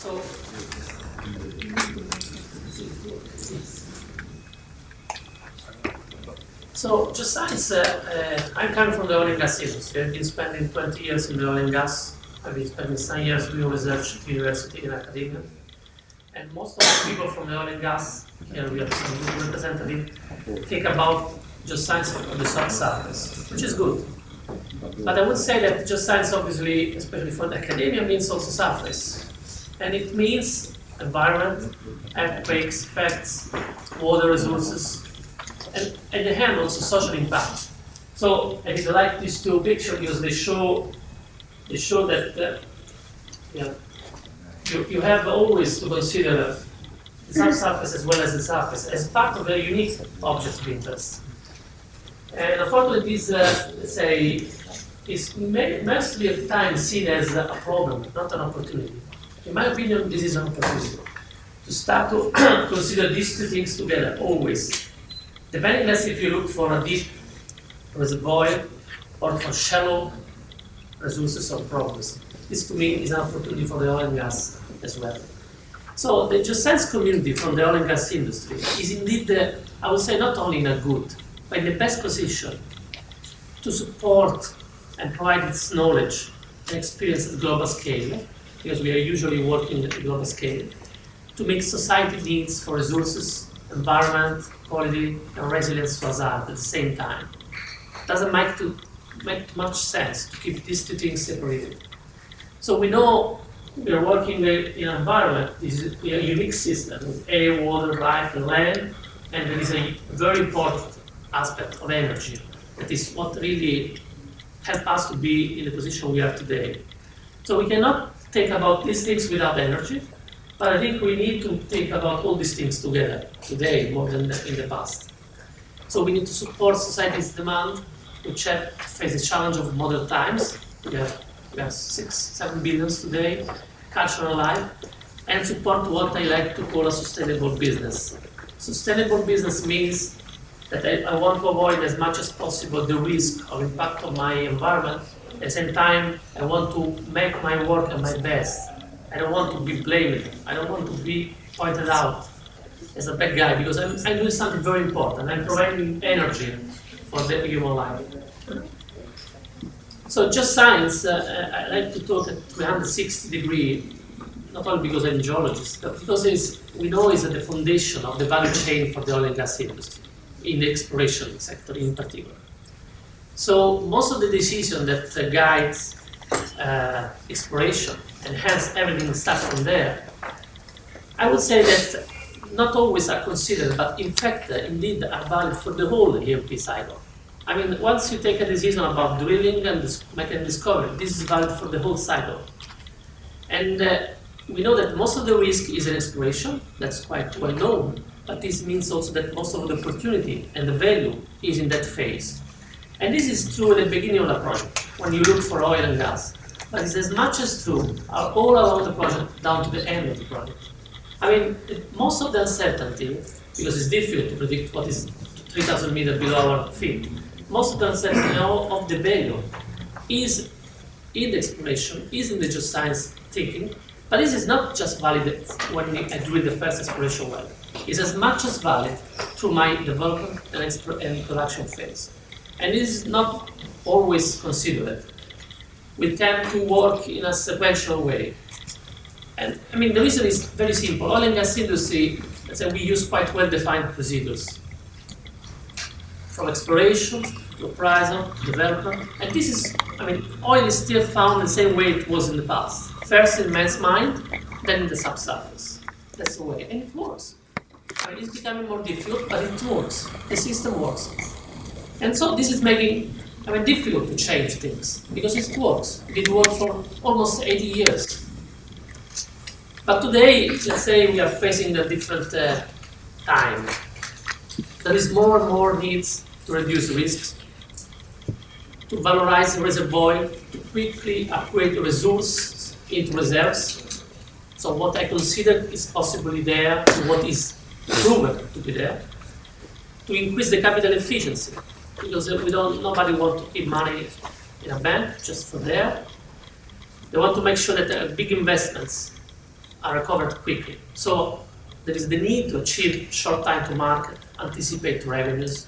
So geoscience, I'm coming from the oil and gas industry. I've been spending 20 years in the oil and gas. I've been spending some years doing research at university and academia. And most of the people from the oil and gas, here we have some good representatives, think about geoscience on the subsurface, which is good. But I would say that geoscience, obviously, especially for the academia, means also surface. And it means environment, earthquakes, effects, water resources, and at the end also social impact. So I did like these two pictures because they show that you have always to consider the subsurface as well as the surface as part of a unique object of interest. And unfortunately, this let's say is mostly of the time seen as a problem, not an opportunity. In my opinion, this is an opportunity to start to consider these two things together always. Depending less if you look for a deep reservoir or for shallow resources or problems. This to me is an opportunity for the oil and gas as well. So the geoscience community from the oil and gas industry is indeed, I would say, not only in a good, but in the best position to support and provide its knowledge and experience at global scale, because we are usually working at a global scale, to make society needs for resources, environment, quality, and resilience to hazard at the same time. It doesn't make too much sense to keep these two things separated. So we know we are working in an environment. This is a unique system with air, water, life, and land, and there is a very important aspect of energy. That is what really helps us to be in the position we are today. So we cannot think about these things without energy, but I think we need to think about all these things together today more than in the past. So we need to support society's demand, which face the challenge of modern times. We have 6-7 billion today, cultural life, and support what I like to call a sustainable business. Sustainable business means that I want to avoid as much as possible the risk of impact on my environment. At the same time, I want to make my work at my best. I don't want to be blamed. I don't want to be pointed out as a bad guy because I'm doing something very important. I'm providing energy for the human life. So geoscience, I like to talk at 360 degrees, not only because I'm a geologist, but because we know it's at the foundation of the value chain for the oil and gas industry, in the exploration sector in particular. So most of the decision that guides exploration, and hence everything starts from there, I would say that not always are considered, but in fact, indeed, are valid for the whole E&P cycle. I mean, once you take a decision about drilling and making a discovery, this is valid for the whole cycle. And we know that most of the risk is in exploration, that's quite well known, but this means also that most of the opportunity and the value is in that phase. And this is true at the beginning of the project, when you look for oil and gas. But it's as much as true all along the project down to the end of the project. I mean, most of the uncertainty, because it's difficult to predict what is 3,000 meters below our feet, most of the uncertainty of the value is in the exploration, is in the geoscience thinking, but this is not just valid when I drill the first exploration well. It's as much as valid through my development and production phase. And this is not always considered. We tend to work in a sequential way. And I mean, the reason is very simple. Oil and gas industry, let's say we use quite well-defined procedures. From exploration to appraisal to development. And this is, I mean, oil is still found the same way it was in the past. First in man's mind, then in the subsurface. That's the way, and it works. I mean, it's becoming more difficult, but it works. The system works. And so this is making difficult to change things, because it works. It worked for almost 80 years. But today, let's say we are facing a different time. There is more and more needs to reduce risks, to valorize the reservoir, to quickly upgrade the resource into reserves. So what I consider is possibly there to what is proven to be there, to increase the capital efficiency, because nobody wants to keep money in a bank just for there. They want to make sure that big investments are recovered quickly. So there is the need to achieve short time to market, anticipate revenues.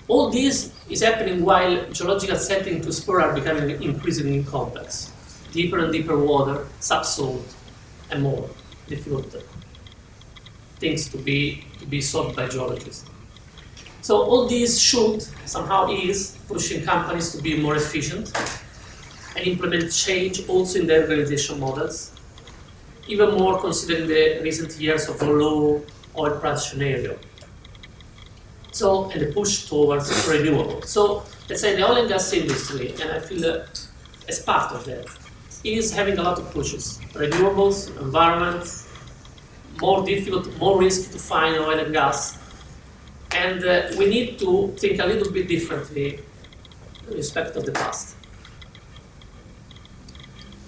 All this is happening while geological settings to explore are becoming increasingly complex. Deeper and deeper water, subsalt, and more difficult things to be solved by geologists. So all these should somehow ease pushing companies to be more efficient and implement change also in their organization models, even more considering the recent years of a low oil price scenario. So, and the push towards renewable. So, let's say the oil and gas industry, and I feel as part of that, is having a lot of pushes. Renewables, environment, more difficult, more risky to find oil and gas. And we need to think a little bit differently in respect of the past.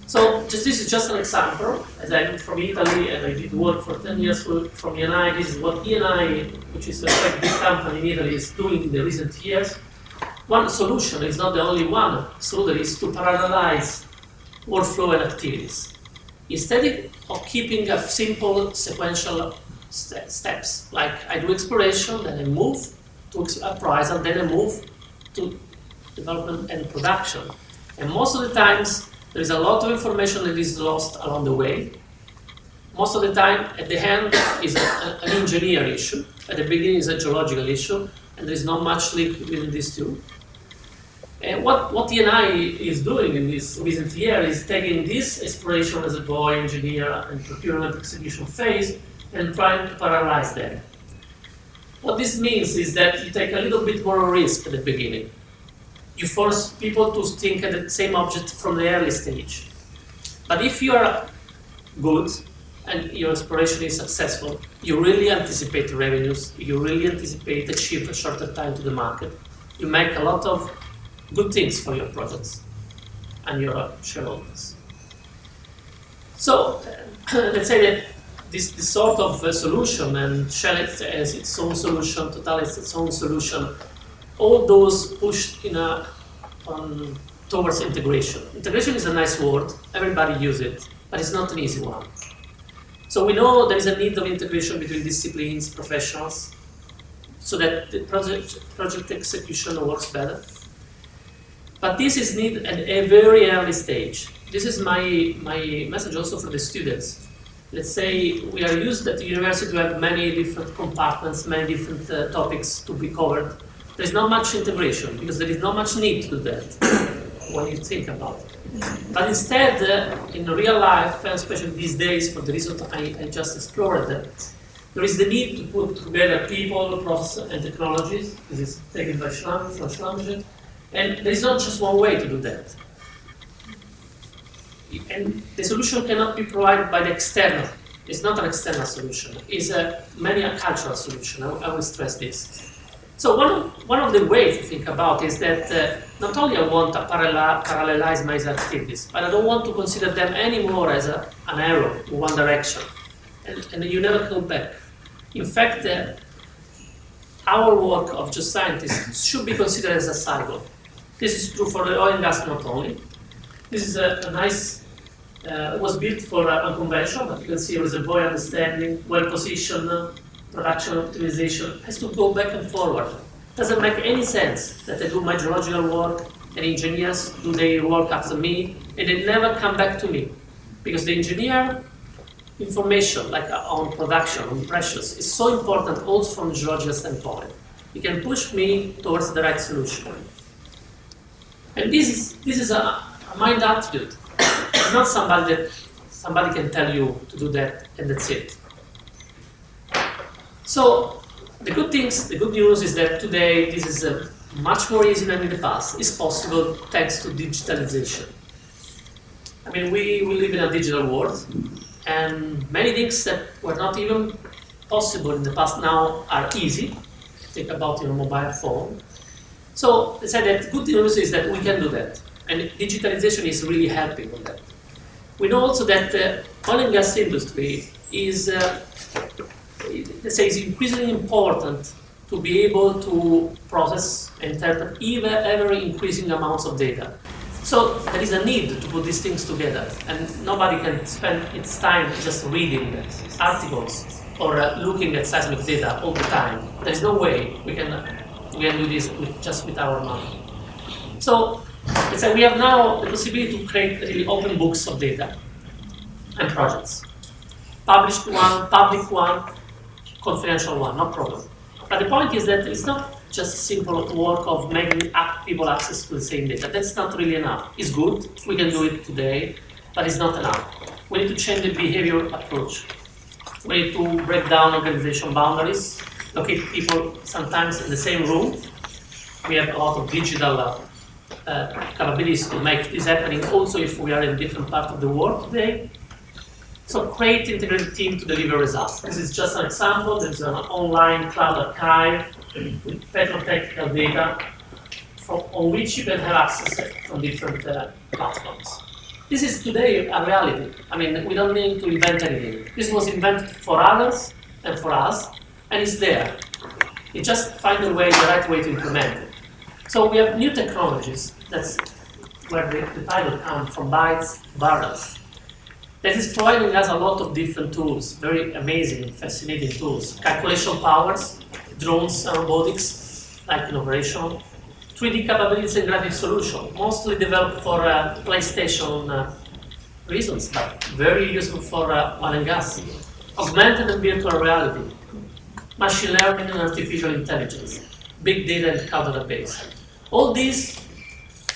So this is just an example, as I'm from Italy and I did work for 10 years from ENI. This is what ENI, which is a quite big company in Italy, is doing in the recent years. One solution is not the only one, so there is to parallelize workflow and activities. Instead of keeping a simple sequential steps, like I do exploration, then I move to appraisal, then I move to development and production. And most of the times, there is a lot of information that is lost along the way. Most of the time, at the end, is an engineer issue. At the beginning, is a geological issue, and there is not much link between these two. And what ENI is doing in this recent year is taking this exploration reservoir, engineer, and procurement execution phase and trying to parallelize them. What this means is that you take a little bit more risk at the beginning. You force people to think at the same object from the early stage. But if you are good and your exploration is successful, you really anticipate revenues, you really anticipate achieve a shorter time to the market. You make a lot of good things for your projects and your shareholders. So let's say that this sort of solution, and Shell has its own solution, Total has its own solution, all those pushed towards integration. Integration is a nice word, everybody uses it, but it's not an easy one. So we know there is a need of integration between disciplines, professionals, so that the project execution works better. But this is needed at a very early stage. This is my message also for the students. Let's say we are used at the university to have many different compartments, many different topics to be covered. There's not much integration because there is not much need to do that when you think about it. But instead, in real life, and especially these days, for the reason I just explored that, there is the need to put together people, process, and technologies. This is taken by Schlumberger. And there is not just one way to do that. And the solution cannot be provided by the external. It's not an external solution. It's mainly a cultural solution. I will stress this. So one of the ways to think about is that not only I want to parallelize my activities, but I don't want to consider them anymore as an arrow in one direction. And you never go back. In fact, our work of geoscientists should be considered as a cycle. This is true for the oil and gas not only. This is a nice, it was built for unconventional, but you can see reservoir understanding, well positioned, production optimization, has to go back and forward. Doesn't make any sense that I do my geological work and engineers do their work after me and they never come back to me. Because the engineer information, like on production, on pressures, is so important also from a geological standpoint. It can push me towards the right solution. And this is a mind attitude. It's not somebody can tell you to do that and that's it. So the good news is that today this is much more easy than in the past. It's possible thanks to digitalization. I mean, we live in a digital world, and many things that were not even possible in the past now are easy. Think about your mobile phone. So let's say that good news is that we can do that, and digitalization is really helping on that. We know also that the oil and gas industry is let's say, is increasingly important to be able to process and interpret ever increasing amounts of data. So there is a need to put these things together, and nobody can spend its time just reading articles or looking at seismic data all the time. There is no way we can do this just with our mind. So let's say we have now the possibility to create really open books of data and projects. Published one, public one, confidential one, no problem. But the point is that it's not just a simple work of making people access to the same data. That's not really enough. It's good, we can do it today, but it's not enough. We need to change the behavior approach. We need to break down organization boundaries, locate people sometimes in the same room. We have a lot of digital capabilities to make this happening also if we are in a different part of the world today. So create integrated team to deliver results. This is just an example. There's an online cloud archive with petrotechnical data on which you can have access from different platforms. This is today a reality. I mean, we don't need to invent anything. This was invented for others and for us, and it's there. You just find the right way to implement it. So we have new technologies. That's where the title comes from, bytes, barrels. That is providing us a lot of different tools, very amazing, fascinating tools. Calculation powers, drones and robotics, like innovation, 3D capabilities and graphic solutions, mostly developed for PlayStation reasons, but very useful for oil and gas. Augmented and virtual reality, machine learning and artificial intelligence, big data and cloud database. All these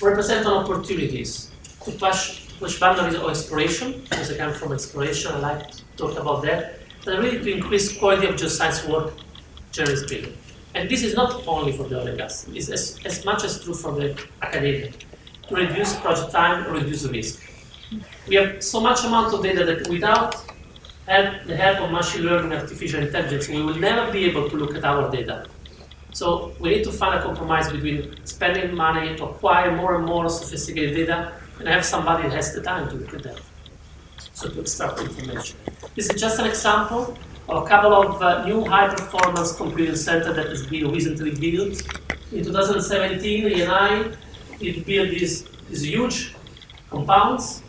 represent opportunities to push boundaries of exploration, because I come from exploration, I like to talk about that, but really to increase quality of geoscience work, generally speaking. And this is not only for the oil and gas, it's as much as true for the academia, to reduce project time, reduce risk. We have so much amount of data that without the help of machine learning and artificial intelligence, we will never be able to look at our data. So we need to find a compromise between spending money to acquire more and more sophisticated data and have somebody that has the time to look at that, so to extract information. This is just an example of a couple of new high-performance computing centers that has been recently built. In 2017, ENI it built these huge compounds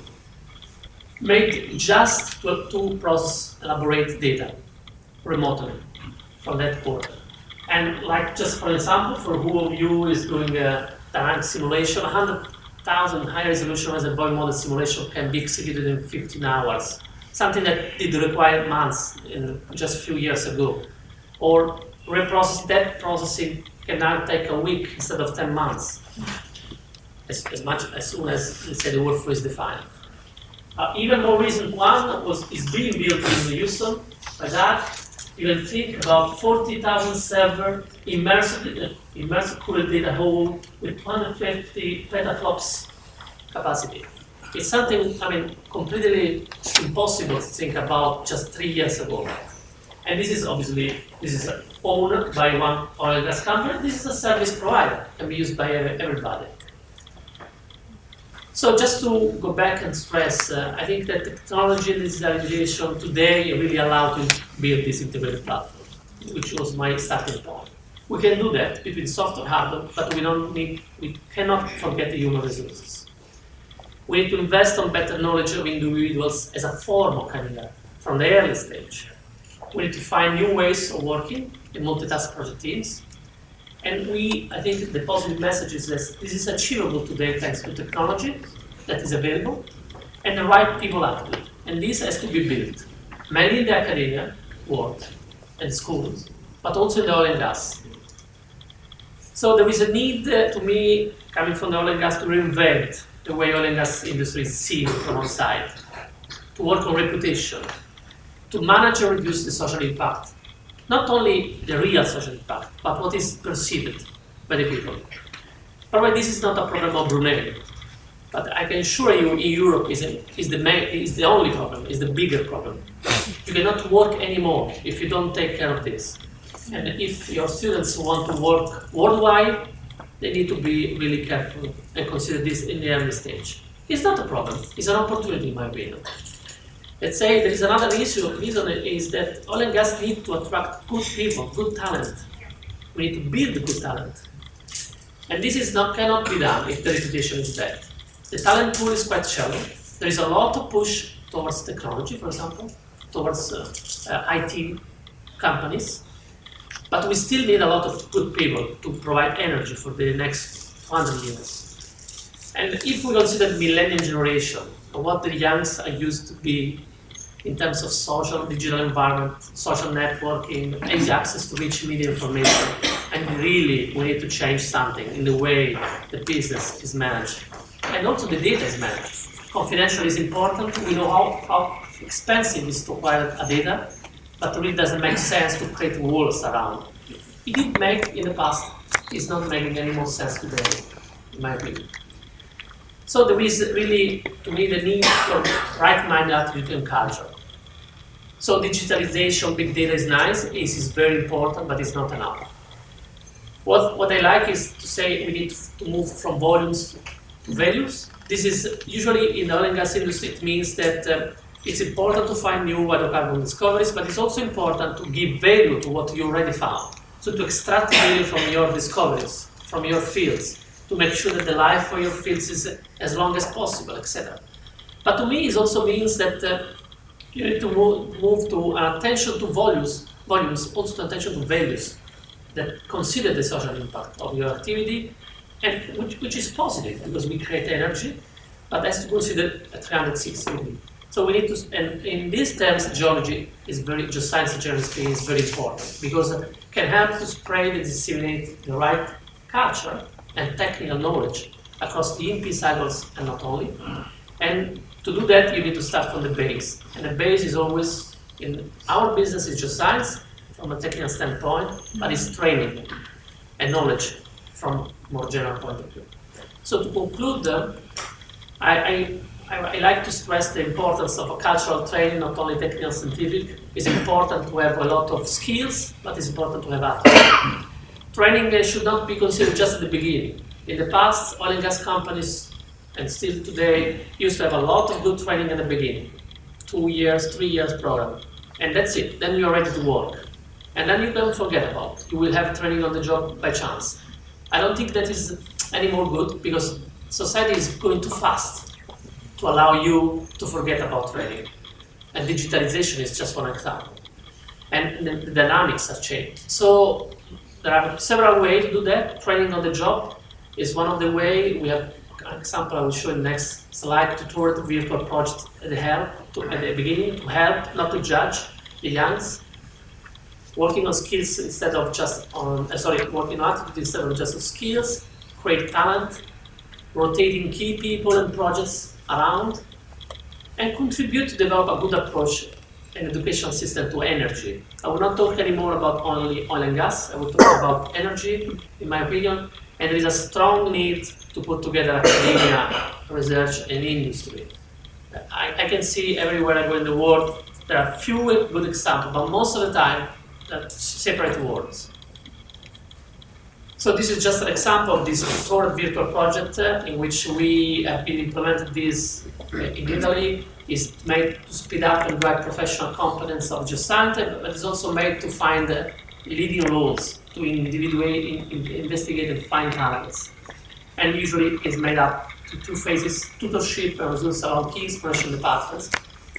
made just to process elaborate data remotely from that port. And like just for example, for who of you is doing a dynamic simulation, 100,000 high-resolution reservoir model simulation can be executed in 15 hours. Something that did require months just a few years ago. Or that processing can now take a week instead of 10 months. As soon as, let's say, the workflow is defined. Even more recent one is being built in Houston. By that, you can think about 40,000 server immersed cooled data hole with 250 petaflops capacity. It's something, I mean, completely impossible to think about just 3 years ago. And this is obviously, owned by one oil and gas company. This is a service provider, can be used by everybody. So just to go back and stress, I think that technology and digitalization today really allow to build this integrated platform, which was my starting point. We can do that between software and hardware, but we cannot forget the human resources. We need to invest on better knowledge of individuals as a form of career from the early stage. We need to find new ways of working in multitask project teams. And I think the positive message is that this is achievable today thanks to technology that is available and the right people after it. And this has to be built, mainly in the academia world and schools, but also in the oil and gas. So there is a need, to me, coming from the oil and gas, to reinvent the way oil and gas industry is seen from outside, to work on reputation, to manage and reduce the social impact. Not only the real social impact, but what is perceived by the people. Probably this is not a problem of Brunei, but I can assure you in Europe is the only problem, is the bigger problem. You cannot work anymore if you don't take care of this. And if your students want to work worldwide, they need to be really careful and consider this in the early stage. It's not a problem, it's an opportunity in my opinion. Let's say there is another reason is that oil and gas need to attract good people, good talent. We need to build good talent. And this cannot be done if the reputation is bad. The talent pool is quite shallow. There is a lot of push towards technology, for example, towards IT companies, but we still need a lot of good people to provide energy for the next 200 years. And if we consider millennial generation, what the youngs are used to be in terms of social, digital environment, social networking, easy access to rich media information, and really we need to change something in the way the business is managed. And also the data is managed. Confidential is important. We know how expensive it is to acquire a data, but it really doesn't make sense to create walls around. It did make in the past, it's not making any more sense today, in my opinion. So there is really, to me, the need for right-minded attitude and culture. So digitalization, big data is nice, it is very important, but it's not enough. What I like is to say we need to move from volumes to values. This is usually in the oil and gas industry, it means that it's important to find new hydrocarbon discoveries, but it's also important to give value to what you already found. So to extract value from your discoveries, from your fields, to make sure that the life for your fields is as long as possible, etc. But to me, it also means that you need to move to an attention to volumes, also to attention to values that consider the social impact of your activity, and which is positive because we create energy, but has to consider a 360 degree. So we need to, and in these terms, geology is geoscience generally speaking is very important because it can help to spread and disseminate the right culture and technical knowledge across the E&P cycles and not only. And to do that, you need to start from the base. And the base is always, in our business, is geoscience from a technical standpoint, but it's training and knowledge from a more general point of view. So to conclude, I like to stress the importance of a cultural training, not only technical scientific. It's important to have a lot of skills, but it's important to have attitude. Training should not be considered just at the beginning. In the past, oil and gas companies, and still today, used to have a lot of good training at the beginning. 2 years, 3 years program. And that's it. Then you're ready to work. And then you don't forget about it. You will have training on the job by chance. I don't think that is any more good because society is going too fast to allow you to forget about training. And digitalization is just one example. And the dynamics have changed. So there are several ways to do that. Training on the job is one of the ways. We have an example I will show in the next slide to tour the virtual project at the beginning to help, not to judge the youngs. Working on skills instead of just on, working on attitude instead of just on skills, create talent, rotating key people and projects around, and contribute to develop a good approach and education system to energy. I will not talk anymore about only oil and gas, I will talk about energy, in my opinion, and there is a strong need to put together academia, research, and industry. I can see everywhere I go in the world, there are few good examples, but most of the time, separate worlds. So this is just an example of this short virtual project in which we have been implemented this in Italy. It's made to speed up and drive professional competence of geoscience, but it's also made to find leading roles, to investigate and find talents. And usually it's made up to 2 phases, tutorship and results around key inspiration departments.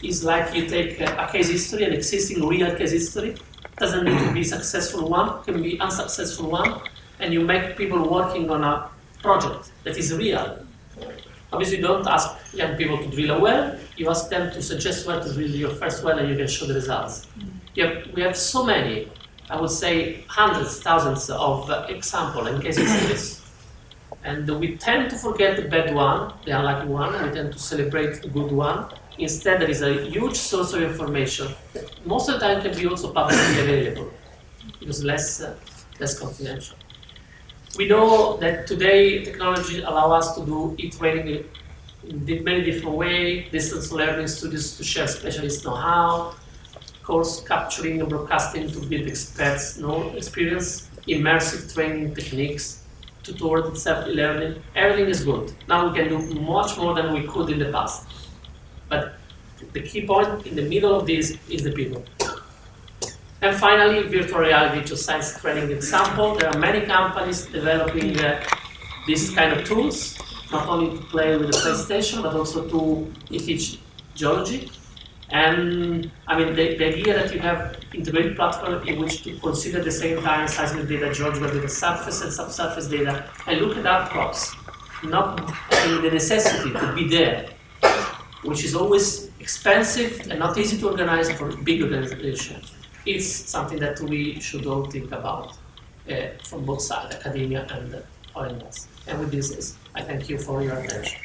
It's like you take a case history, an existing real case history, doesn't need to be a successful one, can be unsuccessful one, and you make people working on a project that is real. Obviously, you don't ask young people to drill a well, you ask them to suggest where to drill your first well and you can show the results. We have so many, I would say hundreds, thousands of examples and case histories. And we tend to forget the bad one, the unlucky one, and we tend to celebrate the good one. Instead, there is a huge source of information that most of the time can be also publicly available because less confidential. We know that today technology allows us to do e-training in many different ways, distance learning studios to share specialist know-how, course capturing and broadcasting to build experts' experience, immersive training techniques, tutorial self-learning. Everything is good. Now we can do much more than we could in the past. But the key point in the middle of this is the people. And finally, virtual reality geoscience training example. There are many companies developing these kind of tools. not only to play with the PlayStation, but also to teach geology. And I mean, the idea that you have integrated platform in which to consider at the same time seismic data, geological data, surface and subsurface data, and look at outcrops, not the necessity to be there, which is always expensive and not easy to organize for big organizations. It's something that we should all think about from both sides, academia and oil and gas. And with this, I thank you for your attention.